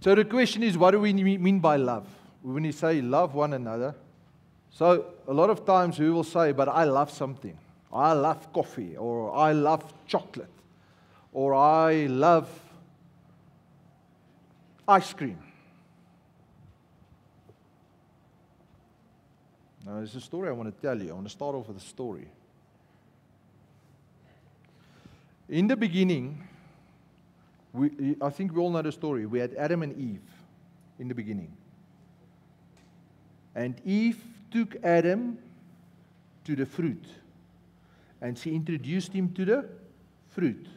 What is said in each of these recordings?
So the question is, what do we mean by love? When you say love one another, so a lot of times we will say, but I love something. I love coffee, or I love chocolate, or I love ice cream. Now, there's a story I want to tell you. I want to start off with a story. In the beginning, I think we all know the story. We had Adam and Eve in the beginning. And Eve took Adam to the fruit. And she introduced him to the fruit.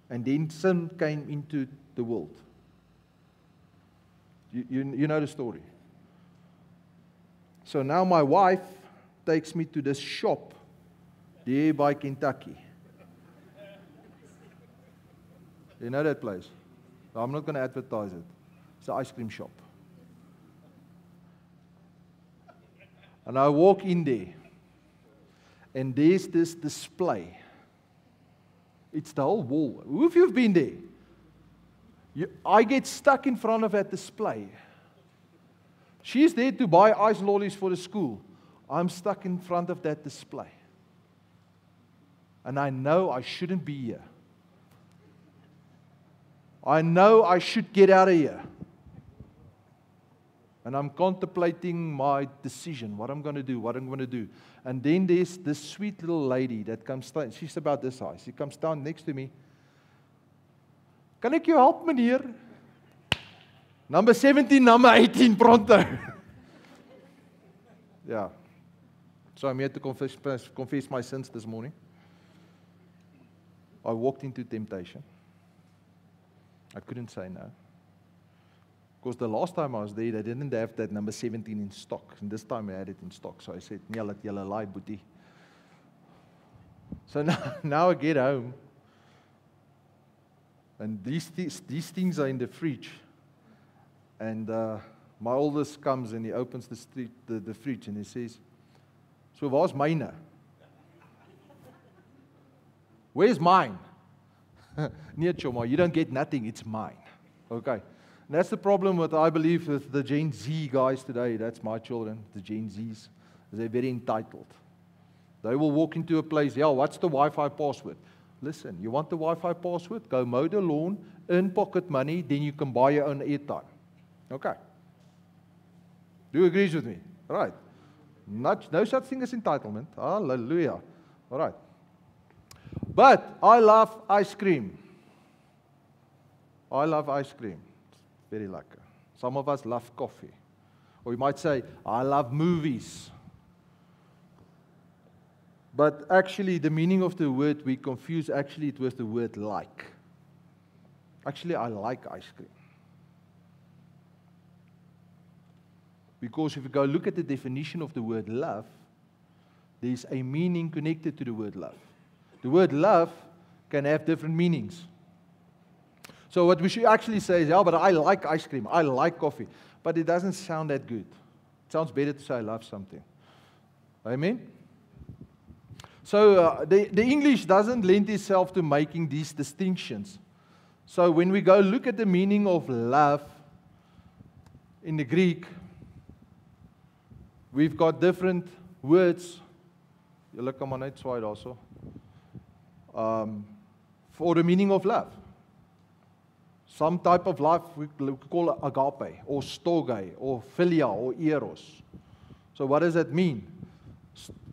And then sin came into the world. You know the story. So now my wife takes me to this shop there by Kentucky. You know that place? I'm not going to advertise it. It's an ice cream shop. And I walk in there, and there's this display. It's the whole wall. Who of you have been there? I get stuck in front of that display. She's there to buy ice lollies for the school. I'm stuck in front of that display. And I know I shouldn't be here. I know I should get out of here. And I'm contemplating my decision, what I'm going to do. And then there's this sweet little lady that comes down. She's about this size. She comes down next to me. Kan ek jou help, meneer? Number 17, number 18, pronto. Yeah. So I'm here to confess my sins this morning. I walked into temptation. I couldn't say no. Because the last time I was there, they didn't have that number 17 in stock. And this time I had it in stock. So I said, nee, laat julle lie, boetie. So now I get home. And these things are in the fridge. And my oldest comes and he opens the fridge and he says, so waar's myne? Where's mine? Nee, Choma, you don't get nothing, it's mine. Okay. And that's the problem with, I believe, with the Gen Z guys today. That's my children, the Gen Zs. They're very entitled. They will walk into a place, yeah, what's the Wi-Fi password? Listen, you want the Wi-Fi password? Go mow the lawn, earn pocket money, then you can buy your own airtime. Okay. Do you agree with me? All right. No such thing as entitlement. Hallelujah. All right. But I love ice cream. I love ice cream. It's very lekker. Some of us love coffee. Or you might say, I love movies. But actually, the meaning of the word, we confuse actually it with the word like. Actually, I like ice cream. Because if you go look at the definition of the word love, there's a meaning connected to the word love. The word love can have different meanings. So what we should actually say is, yeah, but I like ice cream, I like coffee. But it doesn't sound that good. It sounds better to say I love something. Amen? So the English doesn't lend itself to making these distinctions. So when we go look at the meaning of love in the Greek, we've got different words. Julle kan maar net swaai daarso. For the meaning of love. Some type of love we call agape, or storge, or philia, or eros. So what does that mean?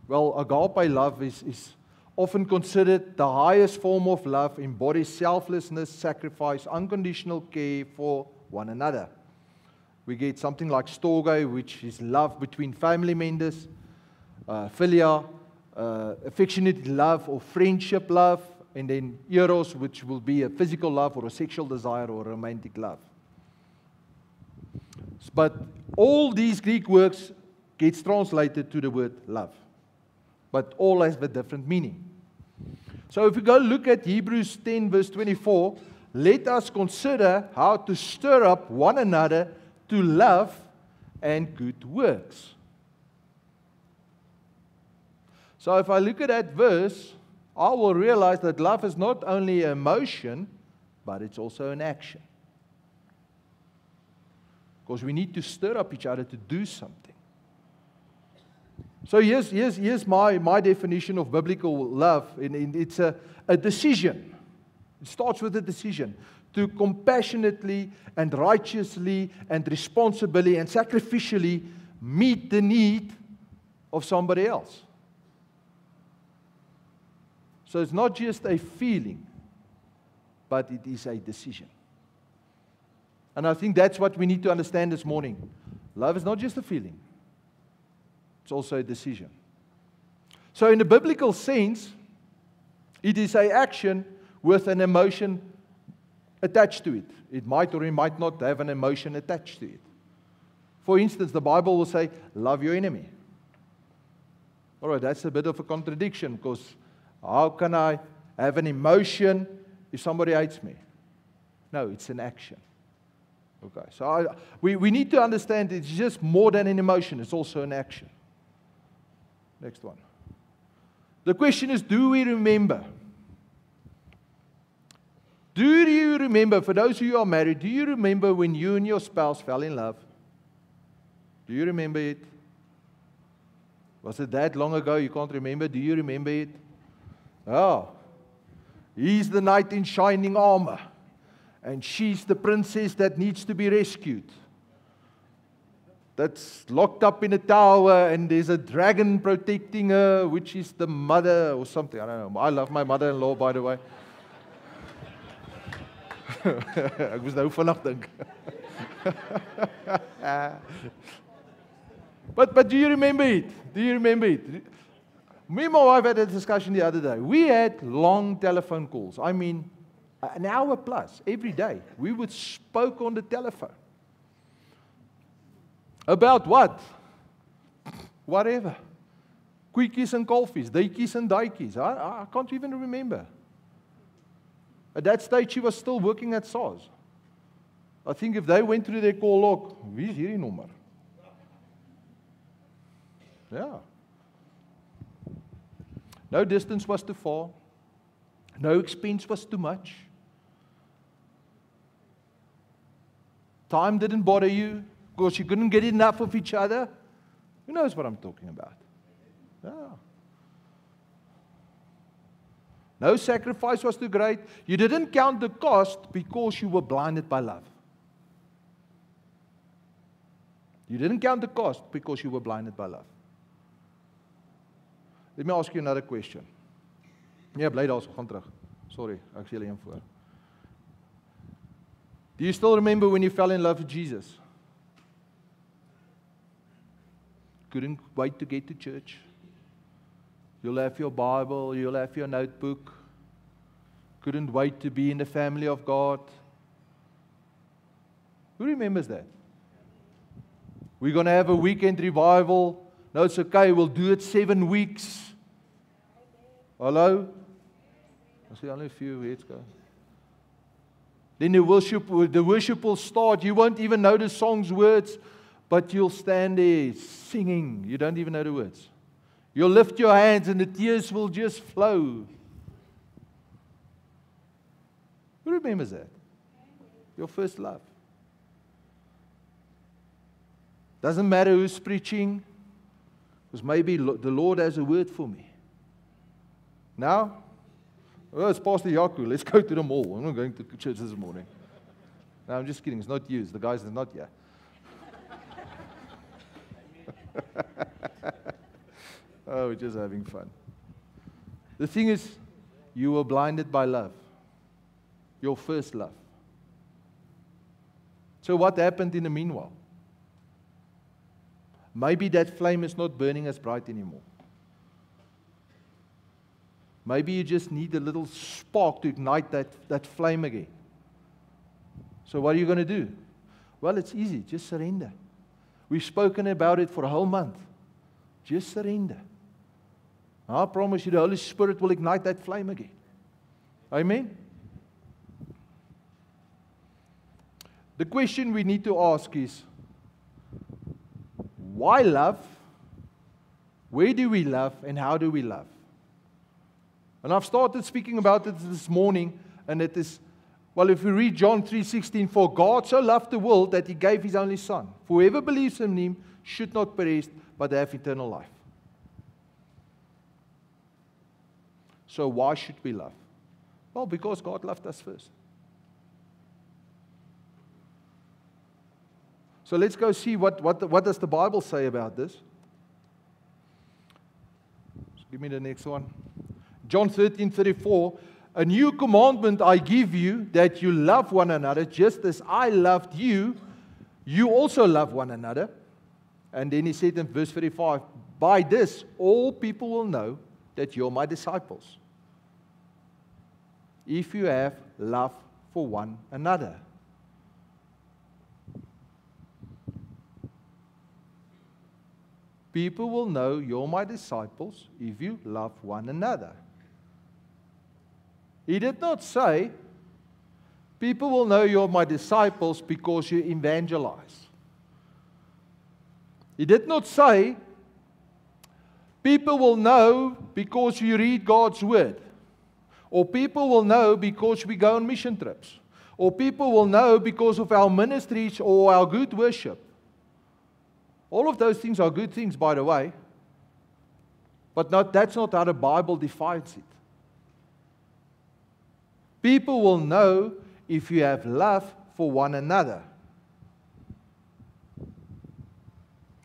Well, agape love is often considered the highest form of love, embodies selflessness, sacrifice, unconditional care for one another. We get something like storge, which is love between family members, philia, affectionate love or friendship love, and then eros, which will be a physical love or a sexual desire or a romantic love. But all these Greek words gets translated to the word love, but all has a different meaning. So if we go look at Hebrews 10 verse 24, let us consider how to stir up one another to love and good works. So if I look at that verse, I will realize that love is not only an emotion, but it's also an action. Because we need to stir up each other to do something. So here's my definition of biblical love. And it's a decision. It starts with a decision to compassionately and righteously and responsibly and sacrificially meet the need of somebody else. So it's not just a feeling, but it is a decision. And I think that's what we need to understand this morning. Love is not just a feeling. It's also a decision. So in the biblical sense, it is an action with an emotion attached to it. It might or it might not have an emotion attached to it. For instance, the Bible will say, love your enemy. All right, that's a bit of a contradiction, because how can I have an emotion if somebody hates me? No, it's an action. Okay, so we need to understand it's just more than an emotion, it's also an action. Next one. The question is, do we remember? Do you remember, for those of you who are married, do you remember when you and your spouse fell in love? Do you remember it? Was it that long ago you can't remember? Do you remember it? Oh, he's the knight in shining armor, and she's the princess that needs to be rescued. That's locked up in a tower, and there's a dragon protecting her, which is the mother or something. I don't know. I love my mother-in-law, by the way. Ek moes nou vandag dink. But do you remember it? Do you remember it? Me and my wife had a discussion the other day. We had long telephone calls. I mean, an hour plus every day. We would spoke on the telephone. About what? Whatever. Quickies and kolfies, daytjies and daitjies. I can't even remember. At that stage, she was still working at SARS. I think if they went through their call log, wie is hierdie nommer? Yeah. No distance was too far. No expense was too much. Time didn't bother you because you couldn't get enough of each other. Who knows what I'm talking about? Yeah. No sacrifice was too great. You didn't count the cost because you were blinded by love. You didn't count the cost because you were blinded by love. Let me ask you another question. Ja, bly daar, so gaan terug. Sorry, ek sê julle een voor. Do you still remember when you fell in love with Jesus? Couldn't wait to get to church. You'll have your Bible, you'll have your notebook. Couldn't wait to be in the family of God. Who remembers that? We're going to have a weekend revival. No, it's okay, we'll do it 7 weeks. Hello? I see only a few heads go. Then the worship will start. You won't even know the song's words, but you'll stand there singing. You don't even know the words. You'll lift your hands and the tears will just flow. Who remembers that? Your first love. Doesn't matter who's preaching, because maybe the Lord has a word for me. Now, it's Pastor Yaku. Let's go to the mall. I'm not going to church this morning. No, I'm just kidding. It's not you. It's the guys that are not here. Oh, we're just having fun. The thing is, you were blinded by love. Your first love. So what happened in the meanwhile? Maybe that flame is not burning as bright anymore. Maybe you just need a little spark to ignite that flame again. So what are you going to do? Well, it's easy. Just surrender. We've spoken about it for a whole month. Just surrender. I promise you the Holy Spirit will ignite that flame again. Amen? The question we need to ask is, why love? Where do we love? And how do we love? And I've started speaking about it this morning, and it is Well, if we read John 3:16, for God so loved the world that He gave His only Son. For whoever believes in Him should not perish, but have eternal life. So why should we love? Well, because God loved us first. So let's go see what does the Bible say about this. Give me the next one. John 13:34. A new commandment I give you, that you love one another, just as I loved you, you also love one another. And then he said in verse 35, by this all people will know that you're my disciples, if you have love for one another. People will know you're my disciples if you love one another. He did not say, people will know you're my disciples because you evangelize. He did not say, people will know because you read God's word. Or people will know because we go on mission trips. Or people will know because of our ministries or our good worship. All of those things are good things, by the way. But that's not how the Bible defines it. People will know if you have love for one another.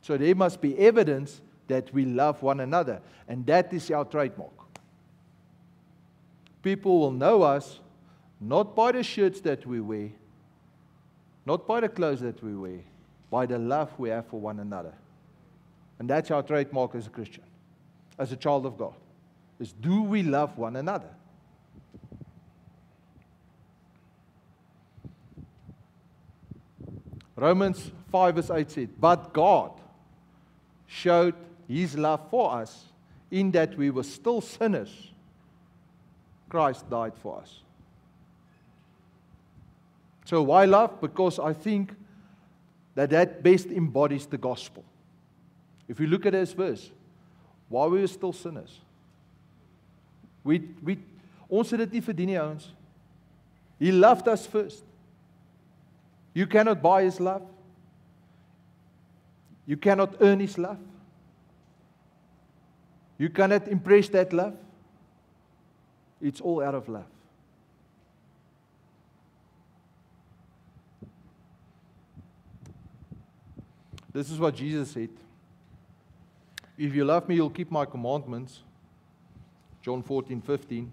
So there must be evidence that we love one another. And that is our trademark. People will know us not by the shirts that we wear, not by the clothes that we wear, by the love we have for one another. And that's our trademark as a Christian, as a child of God, is do we love one another? Romans 5 verse 8 said, but God showed His love for us in that we were still sinners. Christ died for us. So why love? Because I think that best embodies the gospel. If you look at this verse, while we were still sinners, ons het dit nie verdien nie, ouens. He loved us first. You cannot buy His love. You cannot earn His love. You cannot impress that love. It's all out of love. This is what Jesus said. If you love me, you'll keep my commandments. John 14:15.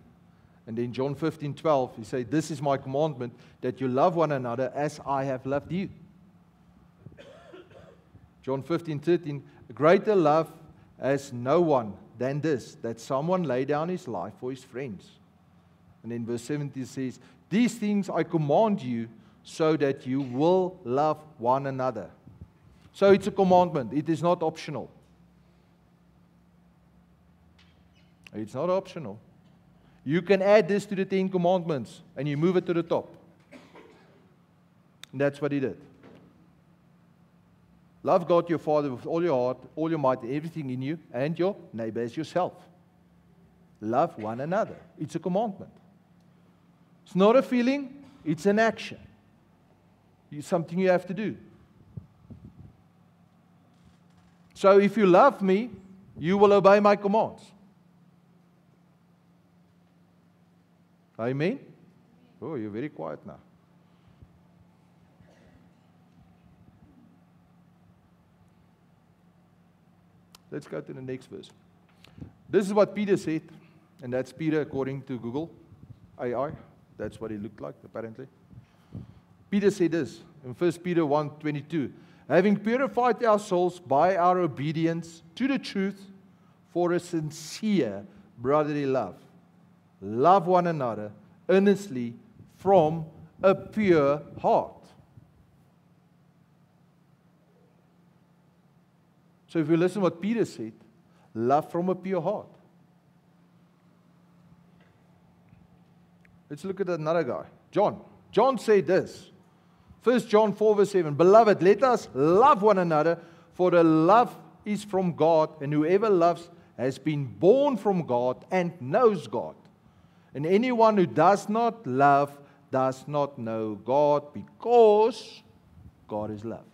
And then John 15:12, He said, this is my commandment, that you love one another as I have loved you. John 15:13, a greater love has no one than this, that someone lay down his life for his friends. And then verse 17 says, these things I command you so that you will love one another. So it's a commandment. It is not optional. It's not optional. You can add this to the 10 commandments and you move it to the top. And that's what He did. Love God your Father with all your heart, all your might, everything in you, and your neighbor as yourself. Love one another. It's a commandment. It's not a feeling, it's an action. It's something you have to do. So if you love me, you will obey my commands. Amen? Oh, you're very quiet now. Let's go to the next verse. This is what Peter said, and that's Peter according to Google AI. That's what he looked like, apparently. Peter said this in 1 Peter 1:22. Having purified our souls by our obedience to the truth for a sincere brotherly love. Love one another earnestly from a pure heart. So if you listen to what Peter said, love from a pure heart. Let's look at another guy, John. John said this, 1 John 4 verse 7, Beloved, let us love one another, for the love is from God, and whoever loves has been born from God and knows God. And anyone who does not love does not know God because God is love.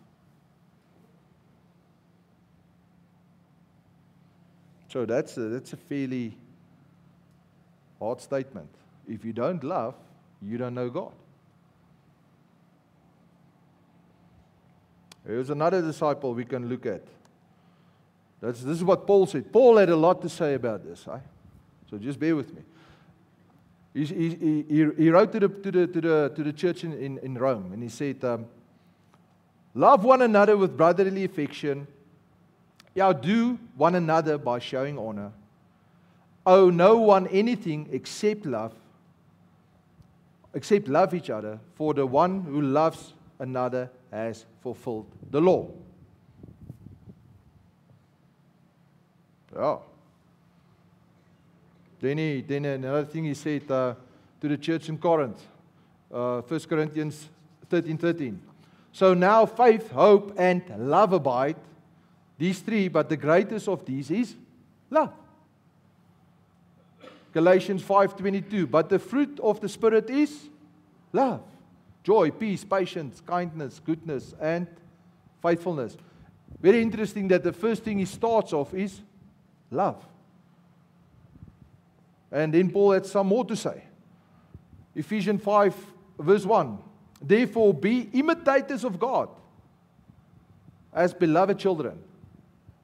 So that's a fairly hard statement. If you don't love, you don't know God. Here's another disciple we can look at. This is what Paul said. Paul had a lot to say about this. Right? So just bear with me. He wrote to the church in Rome, and he said, love one another with brotherly affection. Outdo one another by showing honor. Owe no one anything except love each other, for the one who loves another has fulfilled the law. Yeah. Then another thing he said to the church in Corinth, 1 Corinthians 13:13. So now faith, hope, and love abide, these three, but the greatest of these is love. Galatians 5:22. But the fruit of the Spirit is love, joy, peace, patience, kindness, goodness, and faithfulness. Very interesting that the first thing he starts off is love. And then Paul had some more to say. Ephesians 5, verse 1. Therefore be imitators of God as beloved children.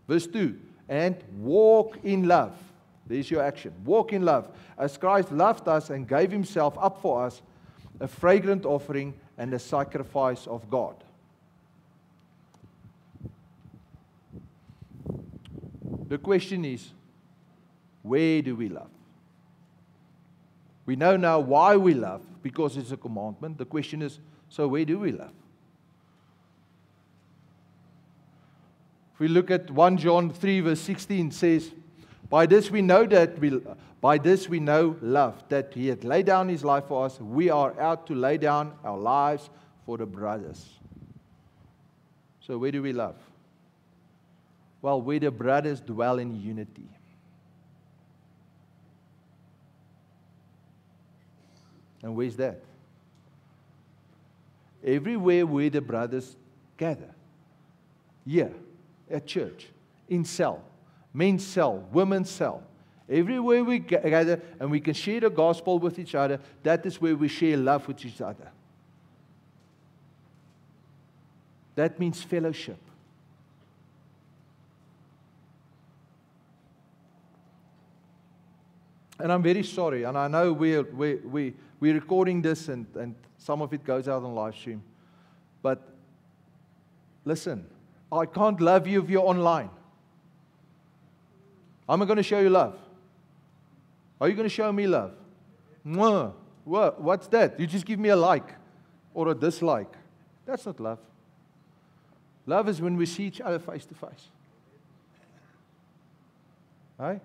Verse 2. And walk in love. There's your action. Walk in love. As Christ loved us and gave himself up for us, a fragrant offering and a sacrifice of God. The question is, where do we love? We know now why we love, because it's a commandment. The question is, so where do we love? If we look at 1 John 3 verse 16, says, By this we know love, that he had laid down his life for us. We are out to lay down our lives for the brothers. So where do we love? Well, where the brothers dwell in unity. And where's that? Everywhere where the brothers gather. Here, at church, in cell, men's cell, women's cell. Everywhere we gather and we can share the gospel with each other, that is where we share love with each other. That means fellowship. And I'm very sorry, and I know we're recording this and some of it goes out on live stream. But listen, I can't love you if you're online. I'm not going to show you love. Are you going to show me love? No. What's that? You just give me a like or a dislike. That's not love. Love is when we see each other face to face. Right?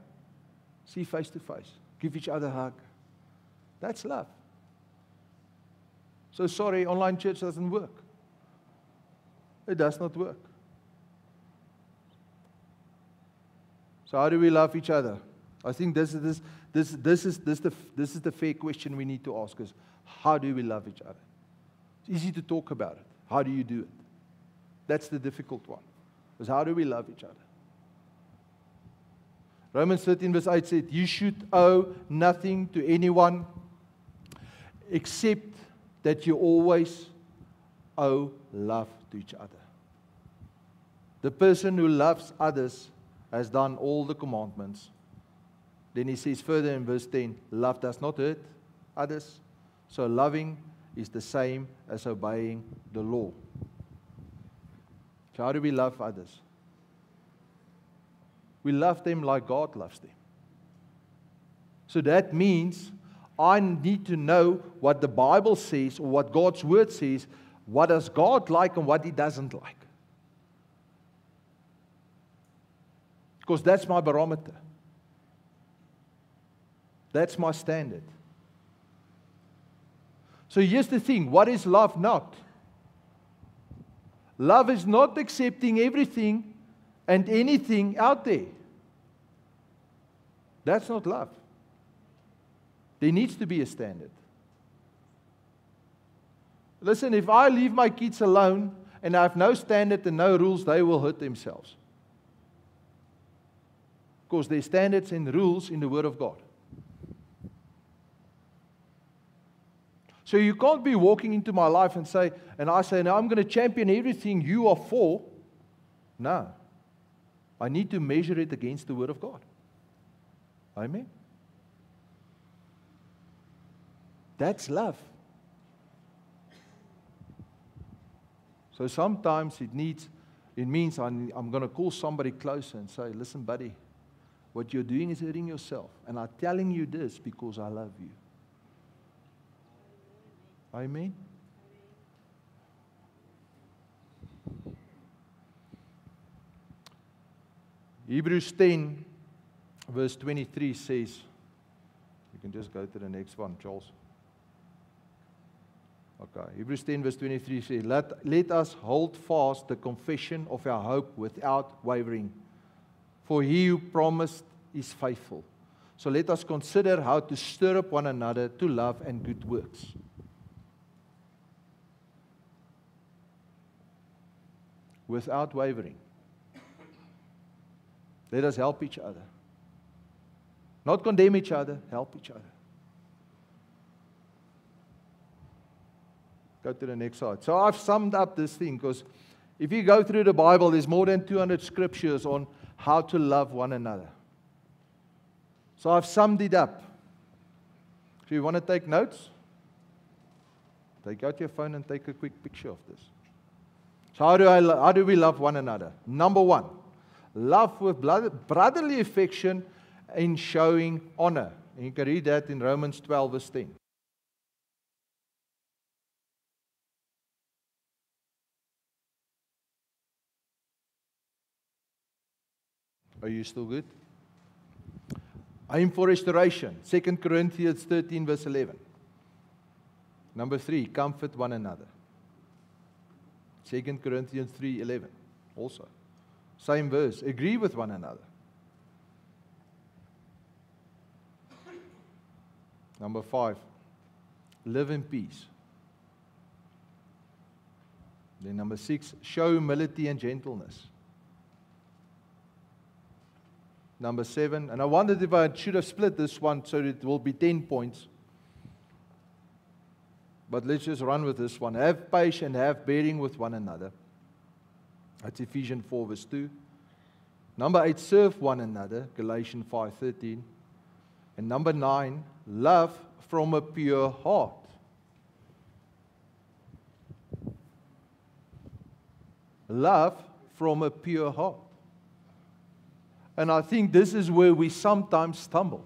See face to face. Give each other a hug. That's love. So sorry, online church doesn't work. It does not work. So how do we love each other? I think this is the fair question we need to ask us. How do we love each other? It's easy to talk about it. How do you do it? That's the difficult one. Is how do we love each other? Romans 13 verse 8 said, you should owe nothing to anyone except that you always owe love to each other. The person who loves others has done all the commandments. Then he says further in verse 10, love does not hurt others. So loving is the same as obeying the law. So how do we love others? We love them like God loves them. So that means I need to know what the Bible says or what God's Word says. What does God like and what He doesn't like? Because that's my barometer. That's my standard. So here's the thing. What is love not? Love is not accepting everything and anything out there. That's not love. There needs to be a standard. Listen, if I leave my kids alone and I have no standard and no rules, they will hurt themselves. Because there's standards and rules in the Word of God. So you can't be walking into my life and I say, now I'm going to champion everything you are for. No. I need to measure it against the Word of God. Amen? That's love. So sometimes it means I'm going to call somebody closer and say, listen, buddy, what you're doing is hurting yourself. And I'm telling you this because I love you. Amen? Hebrews 10, verse 23 says, you can just go to the next one, Charles. Okay, Hebrews 10, verse 23 says, let us hold fast the confession of our hope without wavering, for he who promised is faithful. So let us consider how to stir up one another to love and good works. Without wavering. Let us help each other. Not condemn each other, help each other. Go to the next slide. So I've summed up this thing because if you go through the Bible, there's more than 200 scriptures on how to love one another. So I've summed it up. If you want to take notes, take out your phone and take a quick picture of this. So how do we love one another? Number one, love with brotherly affection in showing honor. And you can read that in Romans 12, verse 10. Are you still good? Aim for restoration. 2 Corinthians 13, verse 11. Number 3, comfort one another. 2 Corinthians 3:11 also. Same verse. Agree with one another. Number 5, live in peace. Then number 6, show humility and gentleness. Number 7, and I wondered if I should have split this one so it will be 10 points. But let's just run with this one. Have patience, have bearing with one another. That's Ephesians 4, verse 2. Number 8, serve one another. Galatians 5:13. And number 9, love from a pure heart. Love from a pure heart. And I think this is where we sometimes stumble.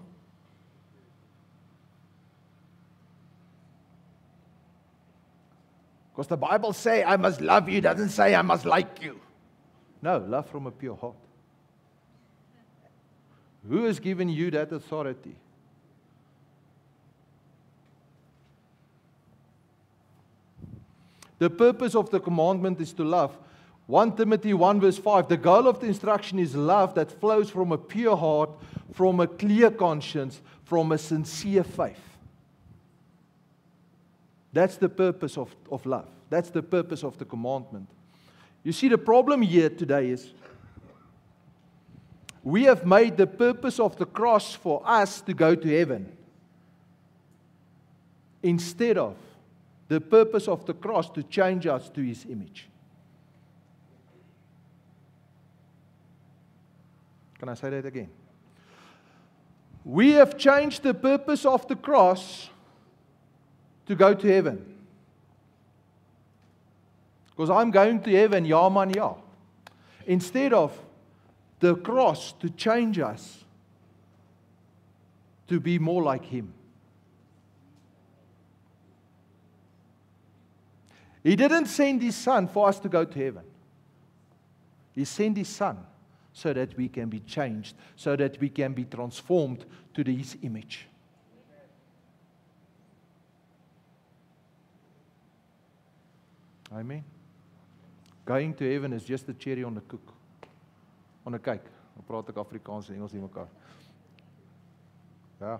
Because the Bible says, I must love you, doesn't say I must like you. No, love from a pure heart. Who has given you that authority? The purpose of the commandment is to love. 1 Timothy 1 verse 5, the goal of the instruction is love that flows from a pure heart, from a clear conscience, from a sincere faith. That's the purpose of love. That's the purpose of the commandment. You see, the problem here today is we have made the purpose of the cross for us to go to heaven, instead of the purpose of the cross to change us to His image. Can I say that again? We have changed the purpose of the cross to go to heaven. Because I'm going to heaven, ja man ja. Instead of the cross to change us to be more like Him. He didn't send His Son for us to go to heaven. He sent His Son so that we can be changed, so that we can be transformed to His image. Amen. Going to heaven is just the cherry on the cake. On the cake. Dan praat ek Afrikaans en Engels in mekaar. Ja.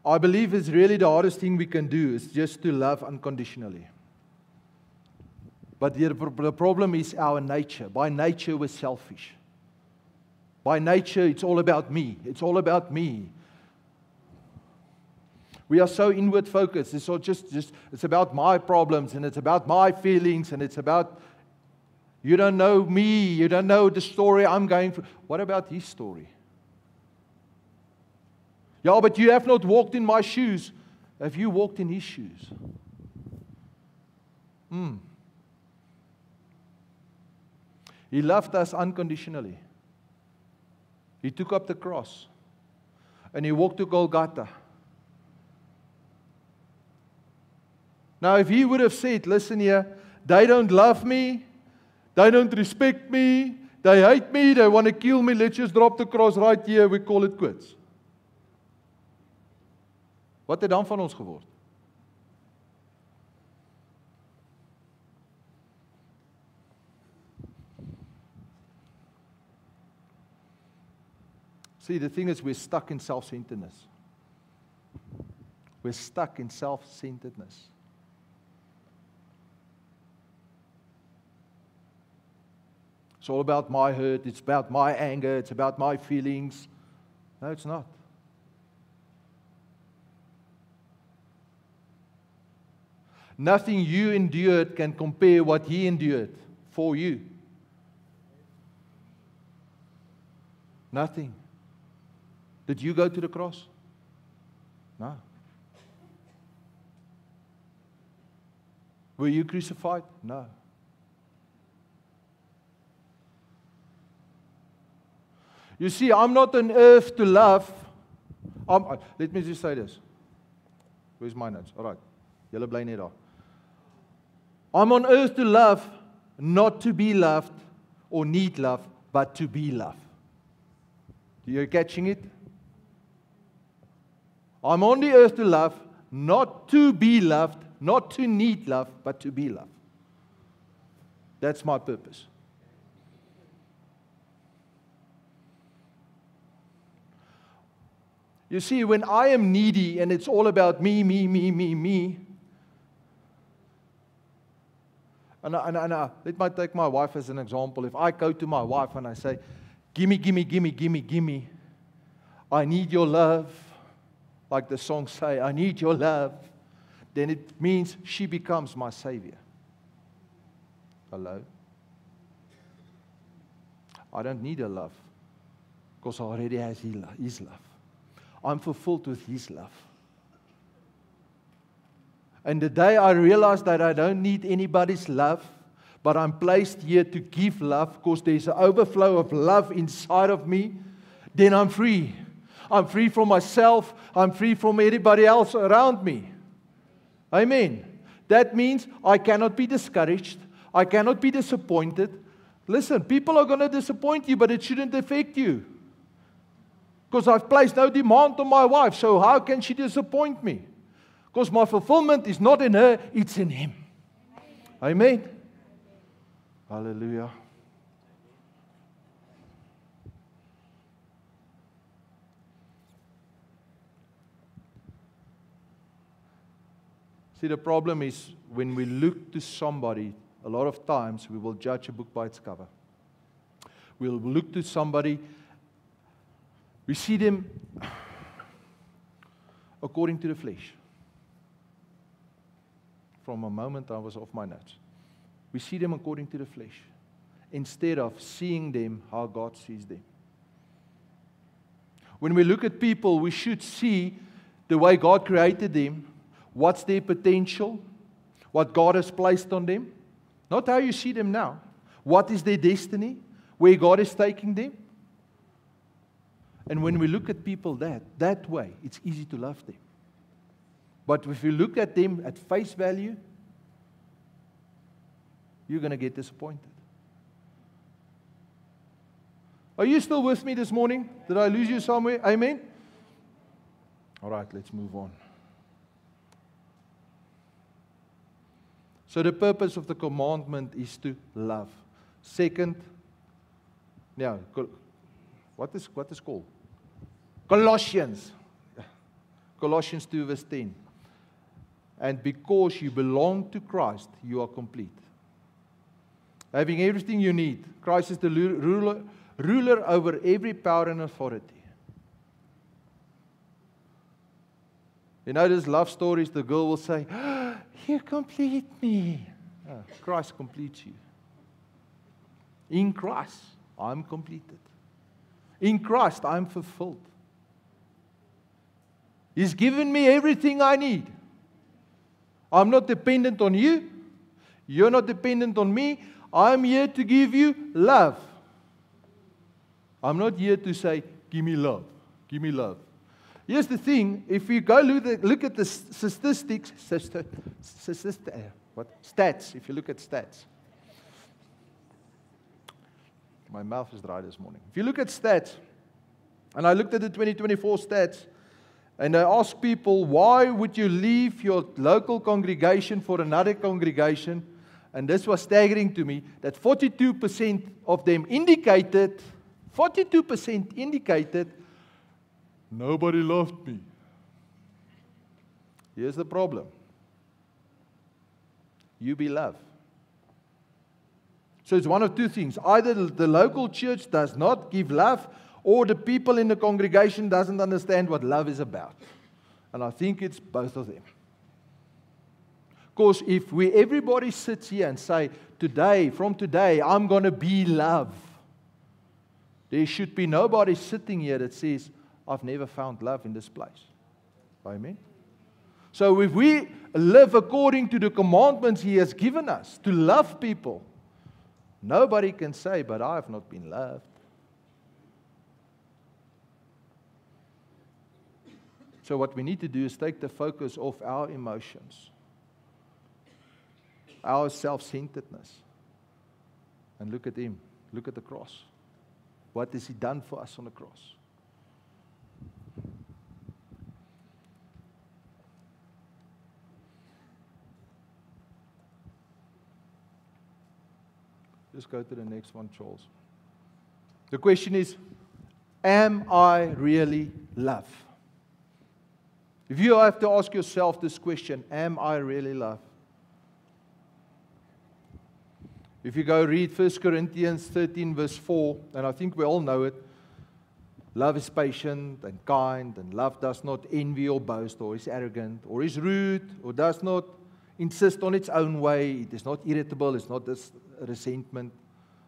I believe it's really the hardest thing we can do is just to love unconditionally. But the problem is our nature. By nature, we're selfish. By nature, it's all about me. It's all about me. We are so inward focused. It's all just it's about my problems, and it's about my feelings, and it's about, you don't know me, you don't know the story I'm going through. What about his story? Yeah, but you have not walked in my shoes. Have you walked in his shoes? He loved us unconditionally. He took up the cross and he walked to Golgotha. Now, if he would have said, listen here, they don't love me, they don't respect me, they hate me, they want to kill me, let's just drop the cross right here, we call it quits. Wat het dan van ons geword? See, the thing is, we're stuck in self-centeredness. We're stuck in self-centeredness. It's all about my hurt, it's about my anger, it's about my feelings. No, it's not. Nothing you endured can compare what he endured for you. Nothing. Did you go to the cross? No. Were you crucified? No. You see, I'm not on earth to love. Let me just say this. Where's my notes? All right. Julle bly net daar. I'm on earth to love, not to be loved or need love, but to be loved. You're catching it? I'm on the earth to love, not to be loved, not to need love, but to be loved. That's my purpose. You see, when I am needy and it's all about me, and let me take my wife as an example. If I go to my wife and I say, gimme, I need your love, like the song say, I need your love, then it means she becomes my savior. Hello? I don't need her love, because I already have his love. I'm fulfilled with his love. And the day I realize that I don't need anybody's love, but I'm placed here to give love because there's an overflow of love inside of me, then I'm free. I'm free from myself. I'm free from everybody else around me. Amen. That means I cannot be discouraged. I cannot be disappointed. Listen, people are going to disappoint you, but it shouldn't affect you. Because I've placed no demand on my wife, so how can she disappoint me? Because my fulfillment is not in her, it's in him. Amen. Hallelujah. See, the problem is when we look to somebody, a lot of times we will judge a book by its cover. We'll look to somebody, we see them according to the flesh. From a moment I was off my notes. We see them according to the flesh, instead of seeing them how God sees them. When we look at people, we should see the way God created them, what's their potential, what God has placed on them, not how you see them now. What is their destiny, where God is taking them. And when we look at people that way, it's easy to love them. But if you look at them at face value, you're going to get disappointed. Are you still with me this morning? Did I lose you somewhere? Amen? All right, let's move on. So the purpose of the commandment is to love. Second, what is called? Colossians. Colossians 2 verse 10. And because you belong to Christ, you are complete. Having everything you need. Christ is the ruler over every power and authority. You know those love stories, the girl will say, "Oh, you complete me." Oh, Christ completes you. In Christ, I'm completed. In Christ, I'm fulfilled. He's given me everything I need. I'm not dependent on you. You're not dependent on me. I'm here to give you love. I'm not here to say, "Give me love. Give me love." Here's the thing. If you go look at the statistics, stats, if you look at stats. My mouth is dry this morning. If you look at stats, and I looked at the 2024 stats, and I asked people, why would you leave your local congregation for another congregation? And this was staggering to me, that 42% of them indicated, 42% indicated, nobody loved me. Here's the problem. You be loved. So it's one of two things. Either the local church does not give love, or the people in the congregation doesn't understand what love is about. And I think it's both of them. Because if everybody sits here and say, from today, I'm going to be love, there should be nobody sitting here that says, I've never found love in this place. Amen? So if we live according to the commandments He has given us to love people, nobody can say, but I have not been loved. So what we need to do is take the focus off our emotions, our self-centeredness, and look at Him. Look at the cross. What has He done for us on the cross? Just go to the next one, Charles. The question is, am I really loved? If you have to ask yourself this question, am I really loved? If you go read 1 Corinthians 13 verse 4, and I think we all know it, love is patient and kind, and love does not envy or boast, or is arrogant, or is rude, or does not insist on its own way. It is not irritable, it's not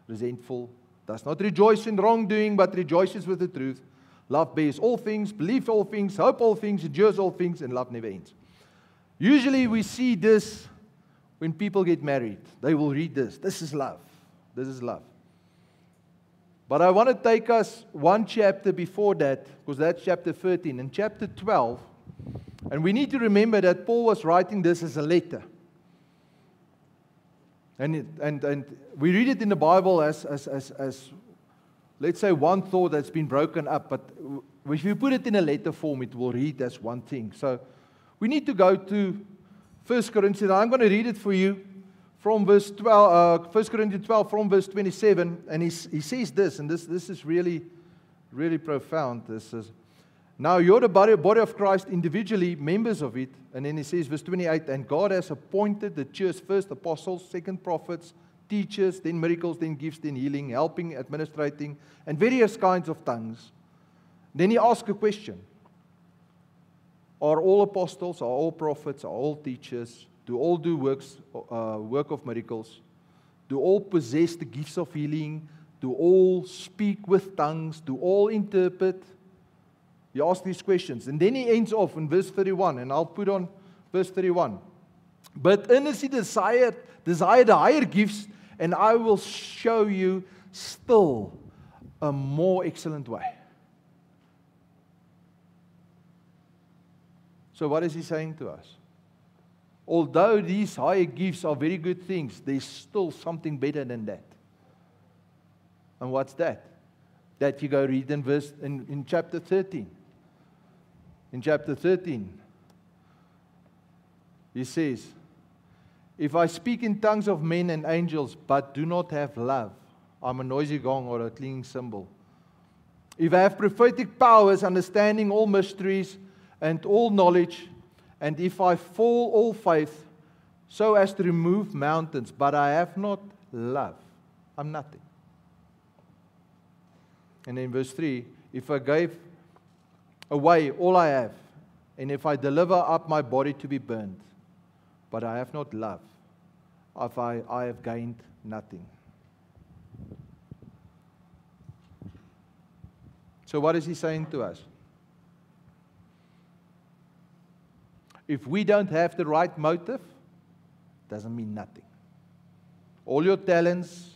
resentful, does not rejoice in wrongdoing, but rejoices with the truth. Love bears all things, believes all things, hopes all things, endures all things, and love never ends. Usually we see this when people get married. They will read this. This is love. This is love. But I want to take us one chapter before that, because that's chapter 13. In chapter 12, and we need to remember that Paul was writing this as a letter. And we read it in the Bible as let's say one thought that's been broken up, but if you put it in a letter form, it will read as one thing. So we need to go to 1 Corinthians. I'm going to read it for you from verse 12, 1 Corinthians 12 from verse 27, and he says this, and this is really, really profound. This is, now you're the body of Christ individually, members of it, and then he says, verse 28, and God has appointed the church first apostles, second prophets, teachers, then miracles, then gifts, then healing, helping, administrating, and various kinds of tongues. Then he asks a question. Are all apostles, are all prophets, are all teachers? Do all do work of miracles? Do all possess the gifts of healing? Do all speak with tongues? Do all interpret? He asks these questions. And then he ends off in verse 31, and I'll put on verse 31. But earnestly desire the higher gifts, and I will show you still a more excellent way. So what is he saying to us? Although these higher gifts are very good things, there's still something better than that. And what's that? That you go read in chapter 13. In chapter 13, he says, if I speak in tongues of men and angels, but do not have love, I'm a noisy gong or a clanging cymbal. If I have prophetic powers, understanding all mysteries, and all knowledge, and if I fall all faith, so as to remove mountains, but I have not love, I'm nothing. And in verse 3, if I gave away all I have, and if I deliver up my body to be burned, but I have not love, I have gained nothing. So what is he saying to us? If we don't have the right motive, it doesn't mean nothing. All your talents,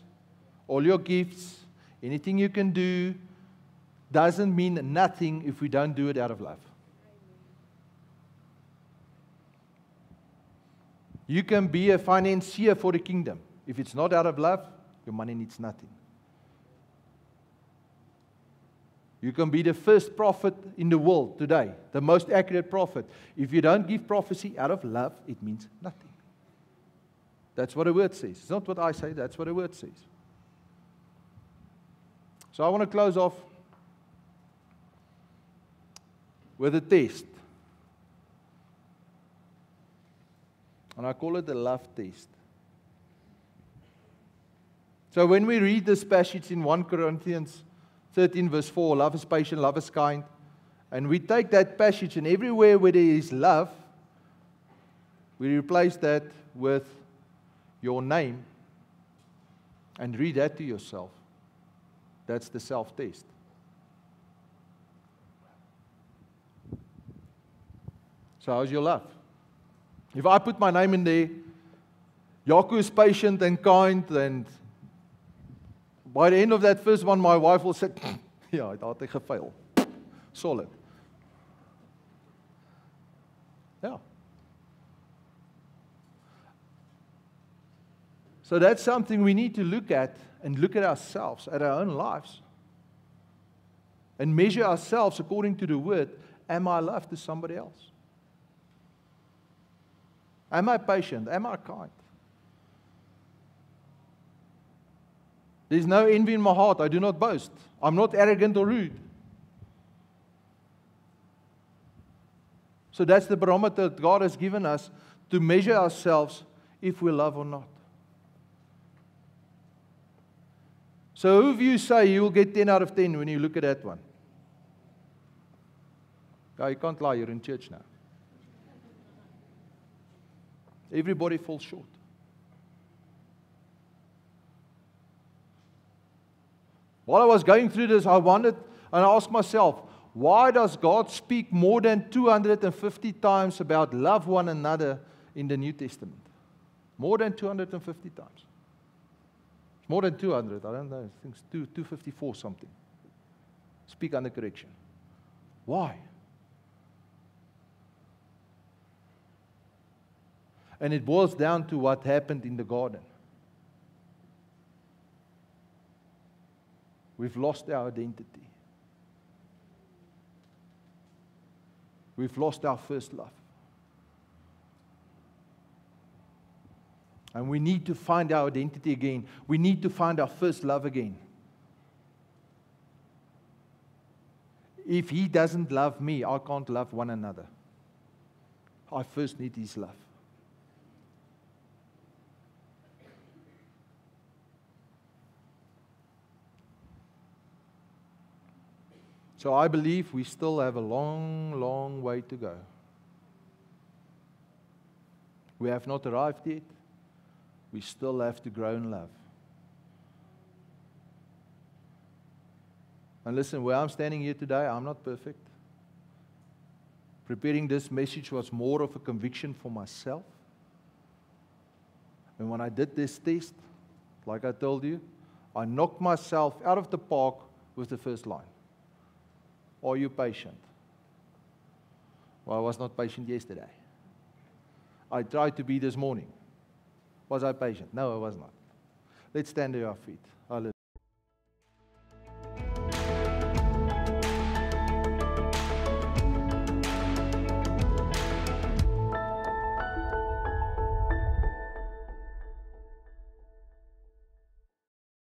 all your gifts, anything you can do, doesn't mean nothing if we don't do it out of love. You can be a financier for the kingdom. If it's not out of love, your money needs nothing. You can be the first prophet in the world today, the most accurate prophet. If you don't give prophecy out of love, it means nothing. That's what the word says. It's not what I say, that's what the word says. So I want to close off with a test. And I call it the love test. So when we read this passage in 1 Corinthians 13 verse 4, love is patient, love is kind, and we take that passage and everywhere where there is love, we replace that with your name and read that to yourself. That's the self-test. So how's your love? If I put my name in there, Jaco is patient and kind, and by the end of that first one, my wife will say, ja, het had ek gefail. Solid. Yeah. So that's something we need to look at and look at ourselves, at our own lives. And measure ourselves according to the word. Am I love to somebody else? Am I patient? Am I kind? There's no envy in my heart. I do not boast. I'm not arrogant or rude. So that's the barometer that God has given us to measure ourselves if we love or not. So who of you say you will get 10 out of 10 when you look at that one? Yeah, you can't lie, you're in church now. Everybody falls short. While I was going through this, I wondered and I asked myself, why does God speak more than 250 times about love one another in the New Testament? More than 250 times. It's more than 200, I don't know, I think it's 254 something. Speak under correction. Why? And it boils down to what happened in the garden. We've lost our identity. We've lost our first love. And we need to find our identity again. We need to find our first love again. If He doesn't love me, I can't love one another. I first need His love. So I believe we still have a long, long way to go. We have not arrived yet. We still have to grow in love. And listen, where I'm standing here today, I'm not perfect. Preparing this message was more of a conviction for myself. And when I did this test, like I told you, I knocked myself out of the park with the first line. Are you patient? Well, I was not patient yesterday. I tried to be this morning. Was I patient? No, I was not. Let's stand to our feet. Hallelujah.